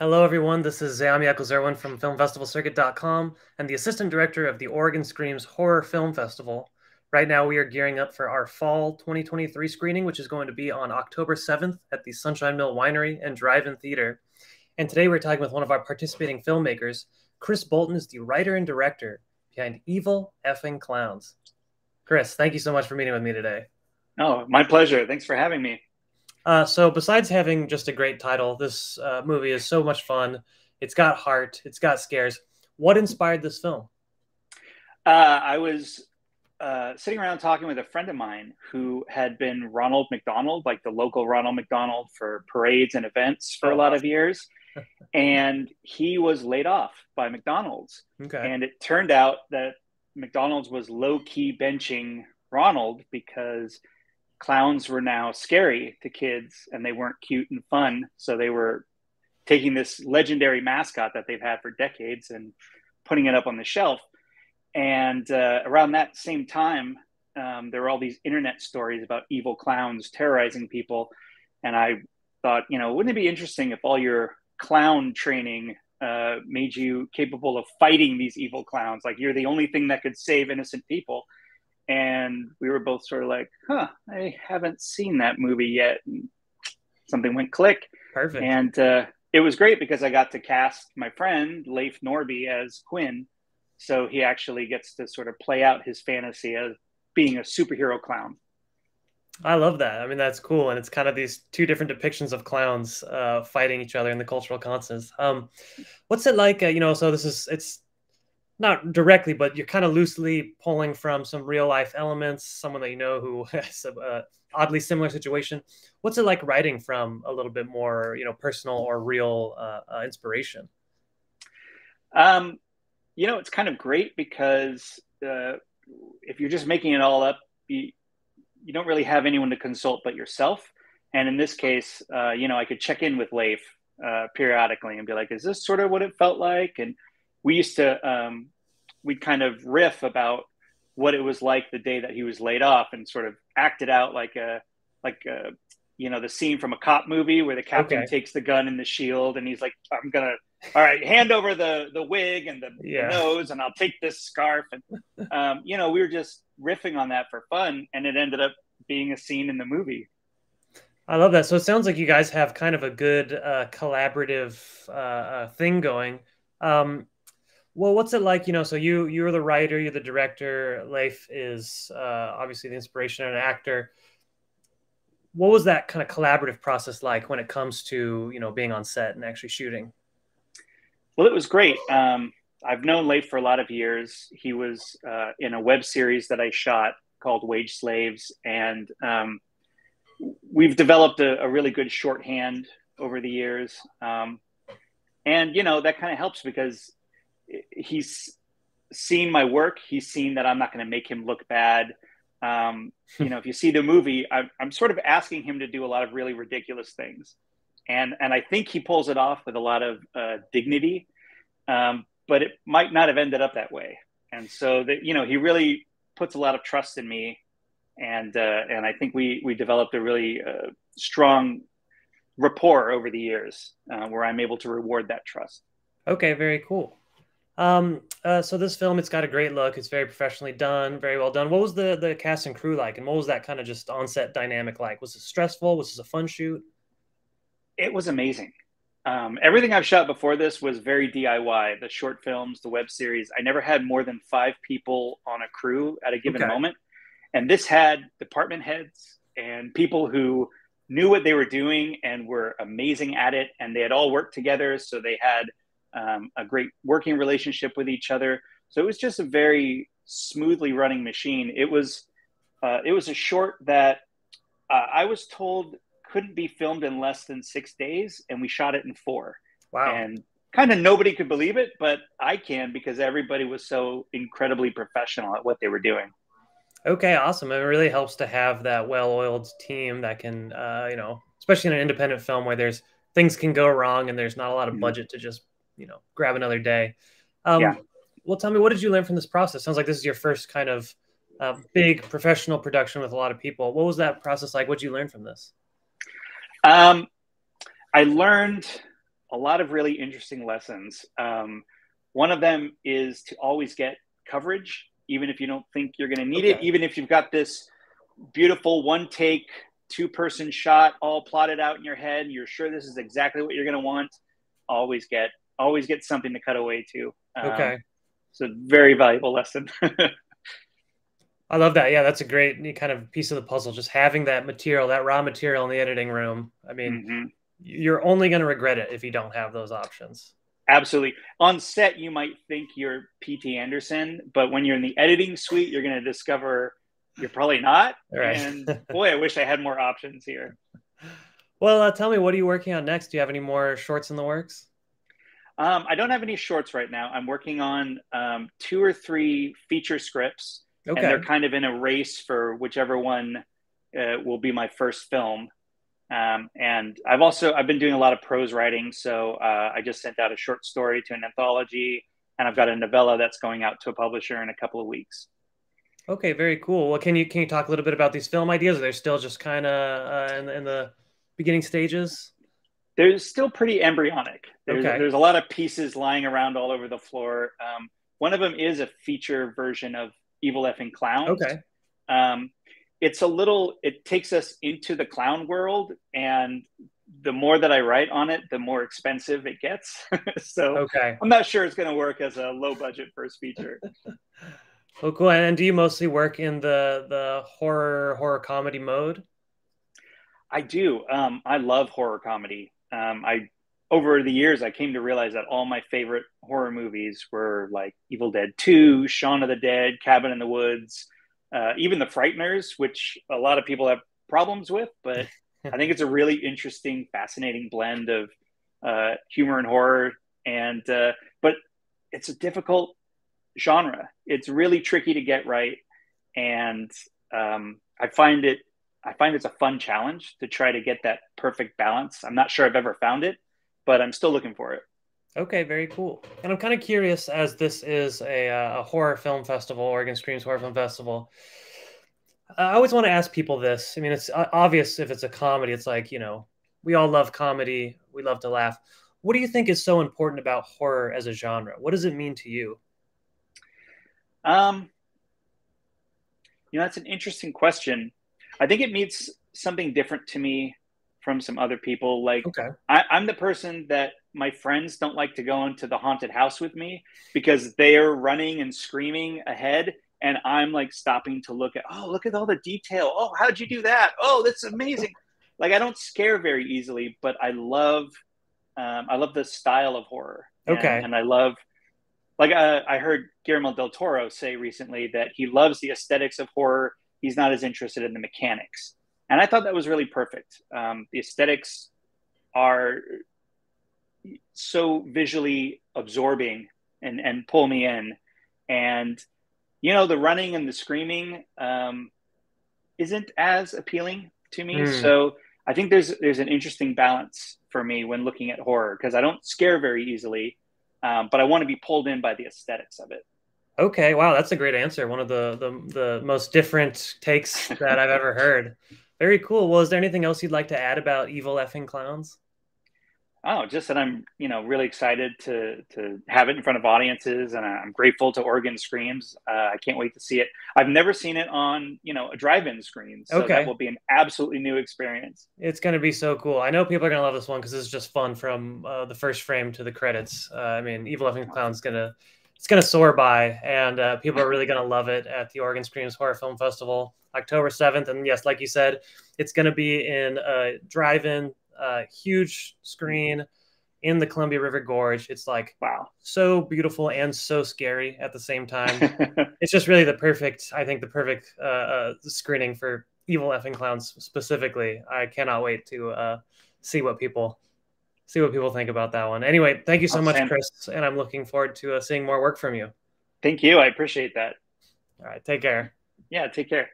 Hello, everyone. This is Zami Eccles-Irwin from FilmFestivalCircuit.com and the Assistant Director of the Oregon Screams Horror Film Festival. Right now, we are gearing up for our Fall 2023 screening, which is going to be on October 7th at the Sunshine Mill Winery and Drive-In Theater. And today, we're talking with one of our participating filmmakers. Chris Bolton is the writer and director behind Evil Effing Clowns. Chris, thank you so much for meeting with me today. Oh, my pleasure. Thanks for having me. So besides having just a great title, this movie is so much fun. It's got heart. It's got scares. What inspired this film? I was sitting around talking with a friend of mine who had been Ronald McDonald, like the local Ronald McDonald for parades and events for Oh, a lot of awesome. years. And he was laid off by McDonald's. Okay. And it turned out that McDonald's was low key benching Ronald because clowns were now scary to kids and they weren't cute and fun. So they were taking this legendary mascot that they've had for decades and putting it up on the shelf. And around that same time, there were all these internet stories about evil clowns terrorizing people. And I thought, wouldn't it be interesting if all your clown training made you capable of fighting these evil clowns? Like you're the only thing that could save innocent people. And we were both sort of like, I haven't seen that movie yet. And something went click. Perfect. And it was great because I got to cast my friend, Leif Norby, as Quinn. So he actually gets to sort of play out his fantasy of being a superhero clown. I love that. I mean, that's cool. And it's kind of these two different depictions of clowns fighting each other in the cultural consonance. What's it like? So it's not directly, but you're kind of loosely pulling from some real life elements, someone that you know who has a oddly similar situation. What's it like writing from a little bit more, personal or real inspiration? Um, it's kind of great because if you're just making it all up, you don't really have anyone to consult but yourself. And in this case, I could check in with Leif periodically and be like, is this sort of what it felt like? And we used to, we'd kind of riff about what it was like the day that he was laid off and sort of act it out like the scene from a cop movie where the captain Okay. takes the gun and the shield and he's like, I'm going to, all right, hand over the wig and the Yeah. nose and I'll take this scarf. And, we were just riffing on that for fun. And it ended up being a scene in the movie. I love that. So it sounds like you guys have kind of a good collaborative thing going. Um, well, what's it like? So you're the writer, you're the director. Leif is obviously the inspiration and an actor. What was that kind of collaborative process like when it comes to being on set and actually shooting? Well, it was great. I've known Leif for a lot of years. He was in a web series that I shot called Wage Slaves, and we've developed a really good shorthand over the years. And that kind of helps because he's seen my work. He's seen that I'm not going to make him look bad. If you see the movie, I'm sort of asking him to do a lot of really ridiculous things, and I think he pulls it off with a lot of dignity. But it might not have ended up that way, and so that he really puts a lot of trust in me, and I think we developed a really strong rapport over the years where I'm able to reward that trust. Okay, very cool. So this film, it's got a great look. It's very professionally done, very well done. What was the cast and crew like, and what was that kind of just on-set dynamic like? Was it stressful? Was this a fun shoot? It was amazing. Everything I've shot before this was very DIY. The short films, the web series. I never had more than 5 people on a crew at a given Okay. moment, and this had department heads and people who knew what they were doing and were amazing at it, and they had all worked together, so they had a great working relationship with each other. So it was just a very smoothly running machine. It was a short that I was told couldn't be filmed in less than 6 days, and we shot it in 4. Wow. And kind of nobody could believe it, but I can because everybody was so incredibly professional at what they were doing. Okay, awesome. It really helps to have that well-oiled team that can, especially in an independent film where there's things can go wrong and there's not a lot of Mhm. budget to just, grab another day. Yeah. Well, tell me, what did you learn from this process? Sounds like this is your first kind of big professional production with a lot of people. What was that process like? What did you learn from this? Um, I learned a lot of really interesting lessons. One of them is to always get coverage, even if you don't think you're going to need it, Okay. even if you've got this beautiful one take, two-person shot all plotted out in your head, and you're sure this is exactly what you're going to want. Always get something to cut away to. Okay. So very valuable lesson. I love that. Yeah, that's a great kind of piece of the puzzle. Just having that material, that raw material in the editing room. I mean, Mm-hmm. you're only going to regret it if you don't have those options. Absolutely. On set, you might think you're P.T. Anderson, but when you're in the editing suite, you're going to discover you're probably not. All right. And boy, I wish I had more options here. Well, tell me, what are you working on next? Do you have any more shorts in the works? I don't have any shorts right now. I'm working on 2 or 3 feature scripts, and they're Okay. kind of in a race for whichever one will be my first film. And I've been doing a lot of prose writing. So I just sent out a short story to an anthology, and I've got a novella that's going out to a publisher in a couple of weeks. Okay, very cool. Well, can you talk a little bit about these film ideas? Are they still just kind of in the beginning stages? They're still pretty embryonic. Okay. There's a lot of pieces lying around all over the floor. One of them is a feature version of Evil Effing Clowns. Okay. Um, it takes us into the clown world, and the more that I write on it, the more expensive it gets. So Okay. I'm not sure it's going to work as a low budget first feature. Oh, cool. And do you mostly work in the horror comedy mode? I do. I love horror comedy. I Over the years, I came to realize that all my favorite horror movies were like Evil Dead 2, Shaun of the Dead, Cabin in the Woods, even The Frighteners, which a lot of people have problems with, but I think it's a really interesting, fascinating blend of humor and horror. And but it's a difficult genre. It's really tricky to get right, and I find it's a fun challenge to try to get that perfect balance. I'm not sure I've ever found it, but I'm still looking for it. Okay, very cool. And I'm kind of curious, as this is a horror film festival, Oregon Screams Horror Film Festival. I always want to ask people this. I mean, it's obvious if it's a comedy, it's like, we all love comedy, we love to laugh. What do you think is so important about horror as a genre? What does it mean to you? Um, that's an interesting question. I think it means something different to me from some other people. Like Okay. I'm the person that my friends don't like to go into the haunted house with me because they are running and screaming ahead, and I'm like stopping to look at all the detail. Oh, how'd you do that? Oh, that's amazing. Like I don't scare very easily, but I love the style of horror, and Okay. and I love I heard Guillermo del Toro say recently that he loves the aesthetics of horror. He's not as interested in the mechanics, and I thought that was really perfect. The aesthetics are so visually absorbing and pull me in, and the running and the screaming isn't as appealing to me. Hmm. So I think there's an interesting balance for me when looking at horror because I don't scare very easily, but I want to be pulled in by the aesthetics of it. Okay. Wow, that's a great answer. One of the most different takes that I've ever heard. Very cool. Well, is there anything else you'd like to add about Evil Effing Clowns? Oh, just that I'm, really excited to have it in front of audiences, and I'm grateful to Oregon Screams. I can't wait to see it. I've never seen it on, a drive-in screen, so that Okay. will be an absolutely new experience. It's going to be so cool. I know people are going to love this one because it's just fun from the first frame to the credits. I mean, Evil Effing Clown's it's gonna soar by, and people are really going to love it at the Oregon Screams Horror Film Festival, October 7th. And yes, like you said, it's going to be in a drive-in, huge screen in the Columbia River Gorge. It's like Wow. so beautiful and so scary at the same time. It's just really I think the perfect screening for Evil Effing Clowns specifically. I cannot wait to see what people think about that one. Anyway, thank you so Oh, much, Sam, Chris, and I'm looking forward to seeing more work from you. thank you. I appreciate that. All right, take care. Yeah, take care.